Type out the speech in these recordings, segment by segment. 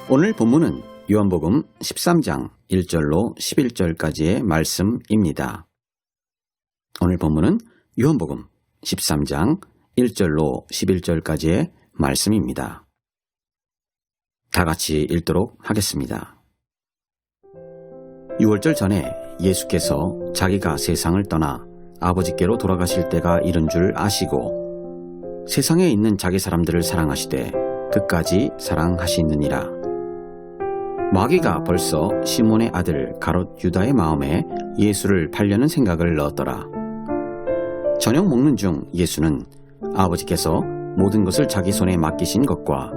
오늘 본문은 요한복음 13장 1절로 11절까지의 말씀입니다. 오늘 본문은 요한복음 13장 1절로 11절까지의 말씀입니다. 다 같이 읽도록 하겠습니다. 6월절 전에 예수께서 자기가 세상을 떠나 아버지께로 돌아가실 때가 이른 줄 아시고 세상에 있는 자기 사람들을 사랑하시되 끝까지 사랑하시느니라. 마귀가 벌써 시몬의 아들 가롯 유다의 마음에 예수를 팔려는 생각을 넣었더라. 저녁 먹는 중 예수는 아버지께서 모든 것을 자기 손에 맡기신 것과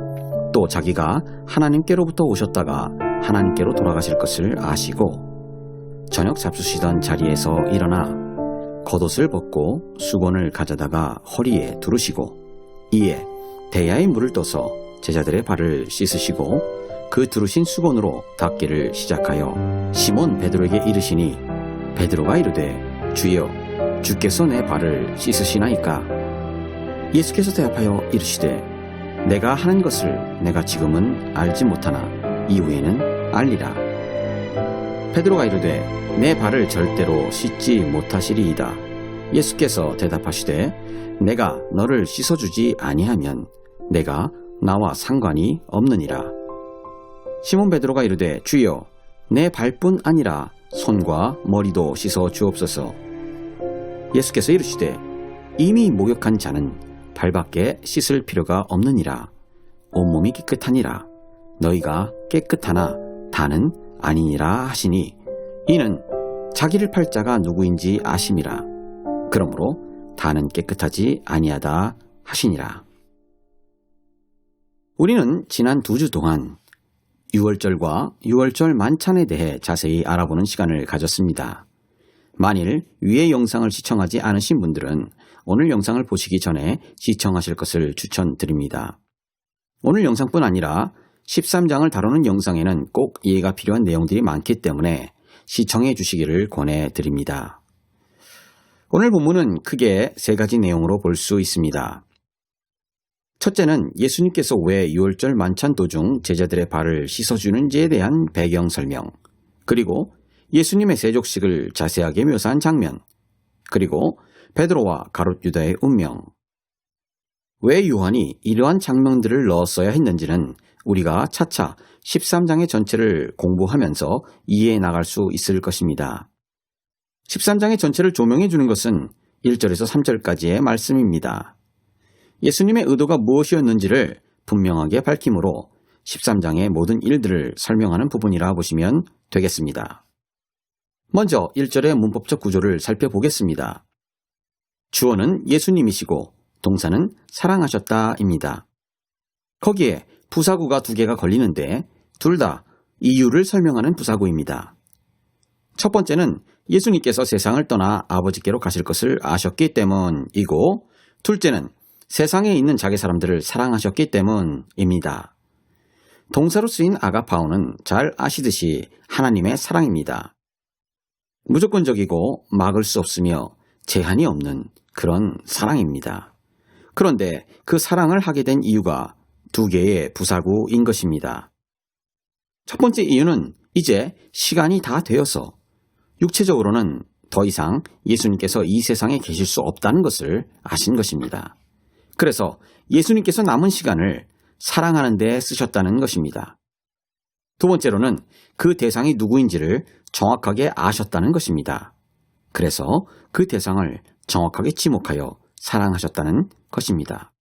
또 자기가 하나님께로부터 오셨다가 하나님께로 돌아가실 것을 아시고 저녁 잡수시던 자리에서 일어나 겉옷을 벗고 수건을 가져다가 허리에 두르시고 이에 대야에 물을 떠서 제자들의 발을 씻으시고 그 두르신 수건으로 닦기를 시작하여 시몬 베드로에게 이르시니 베드로가 이르되 주여 주께서 내 발을 씻으시나이까. 예수께서 대답하여 이르시되 내가 하는 것을 내가 지금은 알지 못하나 이후에는 알리라. 베드로가 이르되 내 발을 절대로 씻지 못하시리이다. 예수께서 대답하시되 내가 너를 씻어주지 아니하면 내가 나와 상관이 없느니라. 시몬 베드로가 이르되 주여 내 발뿐 아니라 손과 머리도 씻어 주옵소서. 예수께서 이르시되 이미 목욕한 자는 발밖에 씻을 필요가 없느니라. 온몸이 깨끗하니라. 너희가 깨끗하나 다는 아니니라 하시니 이는 자기를 팔 자가 누구인지 아심이라. 그러므로 다는 깨끗하지 아니하다 하시니라. 우리는 지난 2주 동안 6월절과 6월절 만찬에 대해 자세히 알아보는 시간을 가졌습니다. 만일 위의 영상을 시청하지 않으신 분들은 오늘 영상을 보시기 전에 시청하실 것을 추천드립니다. 오늘 영상뿐 아니라 13장을 다루는 영상에는 꼭 이해가 필요한 내용들이 많기 때문에 시청해 주시기를 권해드립니다. 오늘 본문은 크게 3가지 내용으로 볼 수 있습니다. 첫째는 예수님께서 왜 6월절 만찬 도중 제자들의 발을 씻어주는지에 대한 배경 설명, 그리고 예수님의 세족식을 자세하게 묘사한 장면, 그리고 베드로와 가롯 유다의 운명. 왜 요한이 이러한 장면들을 넣었어야 했는지는 우리가 차차 13장의 전체를 공부하면서 이해해 나갈 수 있을 것입니다. 13장의 전체를 조명해 주는 것은 1절에서 3절까지의 말씀입니다. 예수님의 의도가 무엇이었는지를 분명하게 밝히므로 13장의 모든 일들을 설명하는 부분이라 보시면 되겠습니다. 먼저 1절의 문법적 구조를 살펴보겠습니다. 주어는 예수님이시고 동사는 사랑하셨다입니다. 거기에 부사구가 2개가 걸리는데 둘 다 이유를 설명하는 부사구입니다. 첫 번째는 예수님께서 세상을 떠나 아버지께로 가실 것을 아셨기 때문이고, 둘째는 세상에 있는 자기 사람들을 사랑하셨기 때문입니다. 동사로 쓰인 아가파오는 잘 아시듯이 하나님의 사랑입니다. 무조건적이고 막을 수 없으며 제한이 없는 그런 사랑입니다. 그런데 그 사랑을 하게 된 이유가 2개의 부사구인 것입니다. 첫 번째 이유는 이제 시간이 다 되어서 육체적으로는 더 이상 예수님께서 이 세상에 계실 수 없다는 것을 아신 것입니다. 그래서 예수님께서 남은 시간을 사랑하는 데 쓰셨다는 것입니다. 두 번째로는 그 대상이 누구인지를 정확하게 아셨다는 것입니다. 그래서 그 대상을 정확하게 지목하여 사랑하셨다는 것입니다.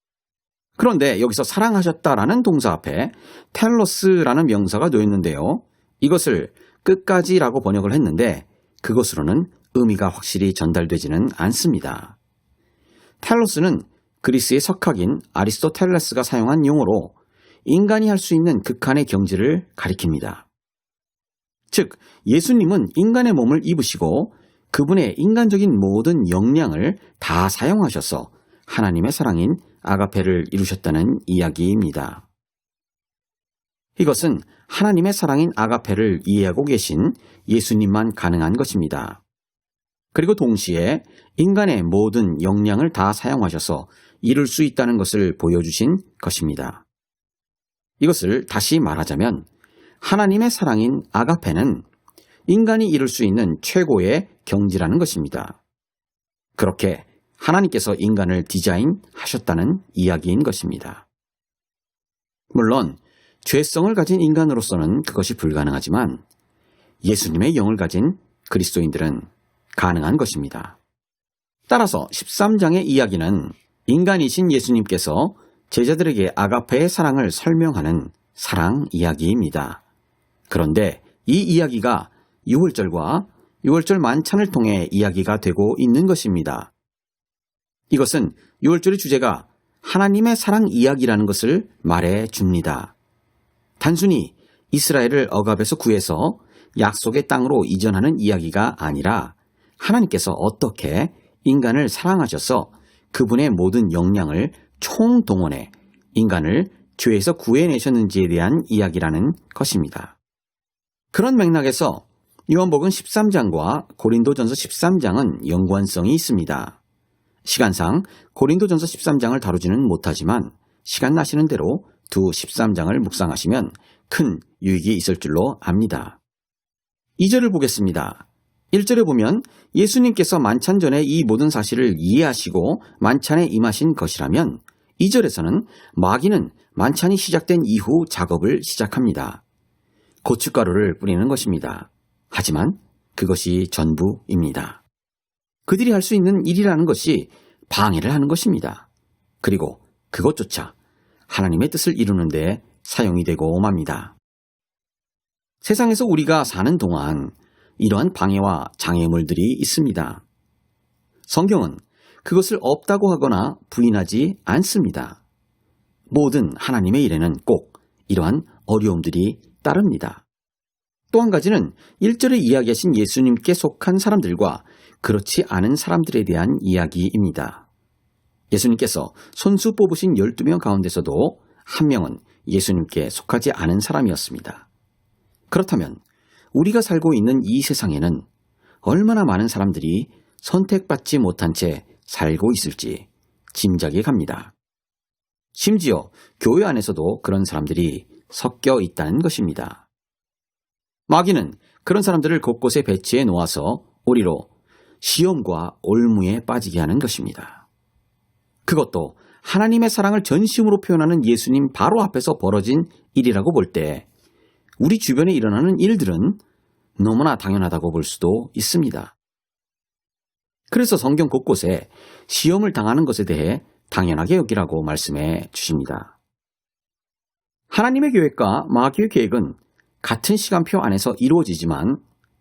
그런데 여기서 사랑하셨다라는 동사 앞에 텔로스라는 명사가 놓였는데요. 이것을 끝까지라고 번역을 했는데 그것으로는 의미가 확실히 전달되지는 않습니다. 텔로스는 그리스의 석학인 아리스토텔레스가 사용한 용어로 인간이 할 수 있는 극한의 경지를 가리킵니다. 즉, 예수님은 인간의 몸을 입으시고 그분의 인간적인 모든 역량을 다 사용하셔서 하나님의 사랑인 아가페를 이루셨다는 이야기입니다. 이것은 하나님의 사랑인 아가페를 이해하고 계신 예수님만 가능한 것입니다. 그리고 동시에 인간의 모든 역량을 다 사용하셔서 이룰 수 있다는 것을 보여주신 것입니다. 이것을 다시 말하자면 하나님의 사랑인 아가페는 인간이 이룰 수 있는 최고의 경지라는 것입니다. 그렇게 하나님께서 인간을 디자인하셨다는 이야기인 것입니다. 물론 죄성을 가진 인간으로서는 그것이 불가능하지만 예수님의 영을 가진 그리스도인들은 가능한 것입니다. 따라서 13장의 이야기는 인간이신 예수님께서 제자들에게 아가페의 사랑을 설명하는 사랑 이야기입니다. 그런데 이 이야기가 유월절과 유월절 만찬을 통해 이야기가 되고 있는 것입니다. 이것은 유월절의 주제가 하나님의 사랑 이야기라는 것을 말해 줍니다. 단순히 이스라엘을 억압에서 구해서 약속의 땅으로 이전하는 이야기가 아니라 하나님께서 어떻게 인간을 사랑하셔서 그분의 모든 역량을 총동원해 인간을 죄에서 구해내셨는지에 대한 이야기라는 것입니다. 그런 맥락에서 요한복음 13장과 고린도전서 13장은 연관성이 있습니다. 시간상 고린도전서 13장을 다루지는 못하지만 시간 나시는 대로 두 13장을 묵상하시면 큰 유익이 있을 줄로 압니다. 2절을 보겠습니다. 1절에 보면 예수님께서 만찬 전에 이 모든 사실을 이해하시고 만찬에 임하신 것이라면 2절에서는 마귀는 만찬이 시작된 이후 작업을 시작합니다. 고춧가루를 뿌리는 것입니다. 하지만 그것이 전부입니다. 그들이 할 수 있는 일이라는 것이 방해를 하는 것입니다. 그리고 그것조차 하나님의 뜻을 이루는 데 사용이 되고 맙니다. 세상에서 우리가 사는 동안 이러한 방해와 장애물들이 있습니다. 성경은 그것을 없다고 하거나 부인하지 않습니다. 모든 하나님의 일에는 꼭 이러한 어려움들이 따릅니다. 또 한 가지는 1절에 이야기하신 예수님께 속한 사람들과 그렇지 않은 사람들에 대한 이야기입니다. 예수님께서 손수 뽑으신 12명 가운데서도 한 명은 예수님께 속하지 않은 사람이었습니다. 그렇다면 우리가 살고 있는 이 세상에는 얼마나 많은 사람들이 선택받지 못한 채 살고 있을지 짐작이 갑니다. 심지어 교회 안에서도 그런 사람들이 섞여 있다는 것입니다. 마귀는 그런 사람들을 곳곳에 배치해 놓아서 우리로 시험과 올무에 빠지게 하는 것입니다. 그것도 하나님의 사랑을 전심으로 표현하는 예수님 바로 앞에서 벌어진 일이라고 볼 때 우리 주변에 일어나는 일들은 너무나 당연하다고 볼 수도 있습니다. 그래서 성경 곳곳에 시험을 당하는 것에 대해 당연하게 여기라고 말씀해 주십니다. 하나님의 계획과 마귀의 계획은 같은 시간표 안에서 이루어지지만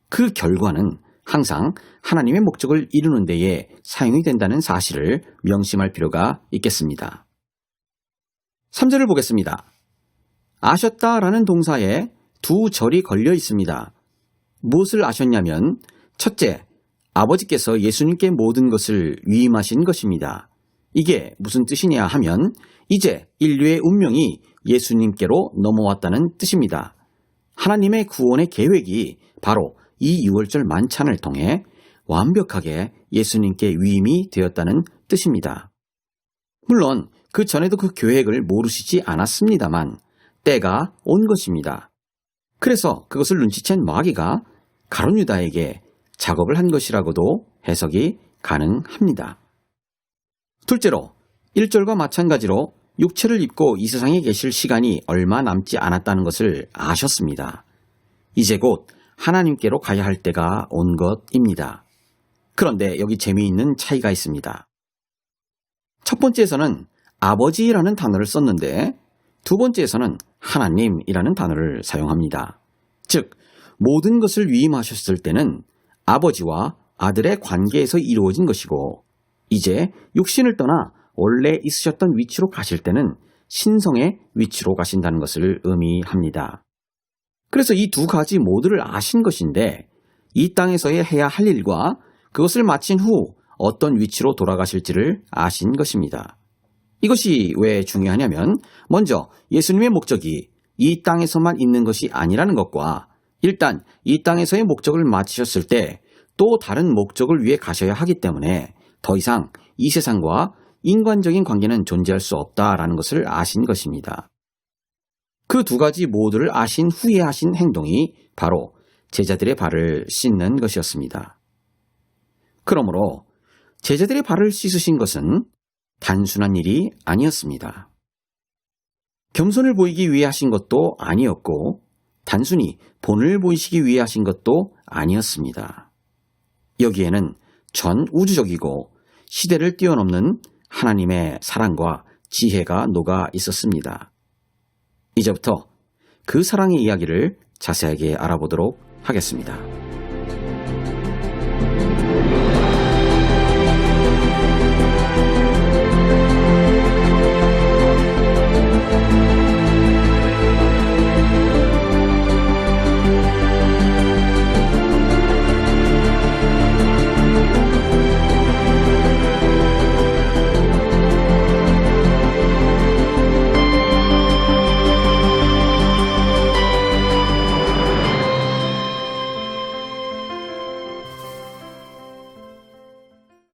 그 결과는 항상 하나님의 목적을 이루는 데에 사용이 된다는 사실을 명심할 필요가 있겠습니다. 3절을 보겠습니다. 아셨다라는 동사에 두 절이 걸려 있습니다. 무엇을 아셨냐면 첫째, 아버지께서 예수님께 모든 것을 위임하신 것입니다. 이게 무슨 뜻이냐 하면 이제 인류의 운명이 예수님께로 넘어왔다는 뜻입니다. 하나님의 구원의 계획이 바로 이 유월절 만찬을 통해 완벽하게 예수님께 위임이 되었다는 뜻입니다. 물론 그 전에도 그 계획을 모르시지 않았습니다만 때가 온 것입니다. 그래서 그것을 눈치챈 마귀가 가룟 유다에게 작업을 한 것이라고도 해석이 가능합니다. 둘째로 1절과 마찬가지로 육체를 입고 이 세상에 계실 시간이 얼마 남지 않았다는 것을 아셨습니다. 이제 곧 하나님께로 가야 할 때가 온 것입니다. 그런데 여기 재미있는 차이가 있습니다. 첫 번째에서는 아버지라는 단어를 썼는데 두 번째에서는 하나님이라는 단어를 사용합니다. 즉 모든 것을 위임하셨을 때는 아버지와 아들의 관계에서 이루어진 것이고 이제 육신을 떠나 원래 있으셨던 위치로 가실 때는 신성의 위치로 가신다는 것을 의미합니다. 그래서 이 두 가지 모두를 아신 것인데 이 땅에서의 해야 할 일과 그것을 마친 후 어떤 위치로 돌아가실지를 아신 것입니다. 이것이 왜 중요하냐면 먼저 예수님의 목적이 이 땅에서만 있는 것이 아니라는 것과 일단 이 땅에서의 목적을 마치셨을 때 또 다른 목적을 위해 가셔야 하기 때문에 더 이상 이 세상과 인간적인 관계는 존재할 수 없다라는 것을 아신 것입니다. 그 두 가지 모두를 아신 후에 하신 행동이 바로 제자들의 발을 씻는 것이었습니다. 그러므로 제자들의 발을 씻으신 것은 단순한 일이 아니었습니다. 겸손을 보이기 위해 하신 것도 아니었고 단순히 본을 보이시기 위해 하신 것도 아니었습니다. 여기에는 전 우주적이고 시대를 뛰어넘는 하나님의 사랑과 지혜가 녹아 있었습니다. 이제부터 그 사랑의 이야기를 자세하게 알아보도록 하겠습니다.